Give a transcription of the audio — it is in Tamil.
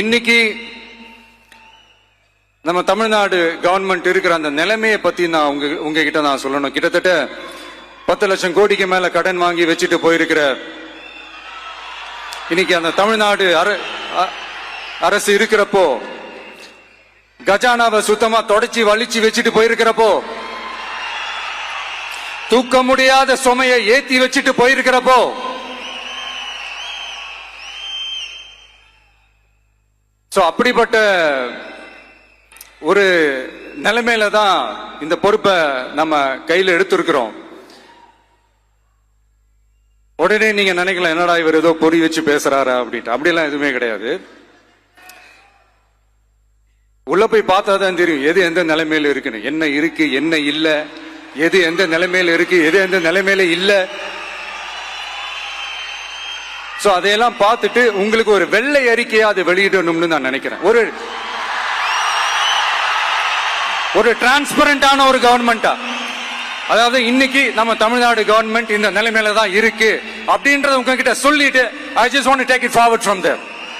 இன்னைக்கு நம்ம தமிழ்நாடு கவர்மெண்ட் இருக்கிற அந்த நிலைமையை பத்தி நான் உங்ககிட்ட நான் சொல்லணும். கிட்டத்தட்ட 10 லட்சம் கோடிக்கு மேல கடன் வாங்கி வச்சுட்டு போயிருக்கிற இன்னைக்கு அந்த தமிழ்நாடு அரசு இருக்கிறப்போ, கஜானாவை சுத்தமா தொடச்சி வலிச்சு வச்சுட்டு போயிருக்கிறப்போ, தூக்க முடியாத சுமையை ஏத்தி வச்சுட்டு போயிருக்கிறப்போ, அப்படிப்பட்ட ஒரு நிலைமையில தான் இந்த பொறுப்பை நம்ம கையில் எடுத்திருக்கிறோம். உடனே நீங்க நினைக்கலாம், என்னடா இவர் ஏதோ பொறி வச்சு பேசுறாரா அப்படின்ட்டு. அப்படியெல்லாம் எதுவுமே கிடையாது. உள்ள போய் பார்த்தா தான் தெரியும் எது எந்த நிலைமையில இருக்குன்னு, என்ன இருக்கு என்ன இல்ல, எது எந்த நிலைமையில இருக்கு எது எந்த நிலைமையில இல்ல. அதையெல்லாம் பார்த்துட்டு உங்களுக்கு ஒரு வெள்ளை அறிக்கையா அதை வெளியிடணும்னு நான் நினைக்கிறேன். ஒரு டிரான்ஸ்பரண்டான ஒரு கவர்மெண்டா, அதாவது இன்னைக்கு நம்ம தமிழ்நாடு கவர்மெண்ட் இந்த நிலைமையில தான் இருக்கு அப்படின்றத உங்ககிட்ட சொல்லிட்டு I just want to take it forward from there.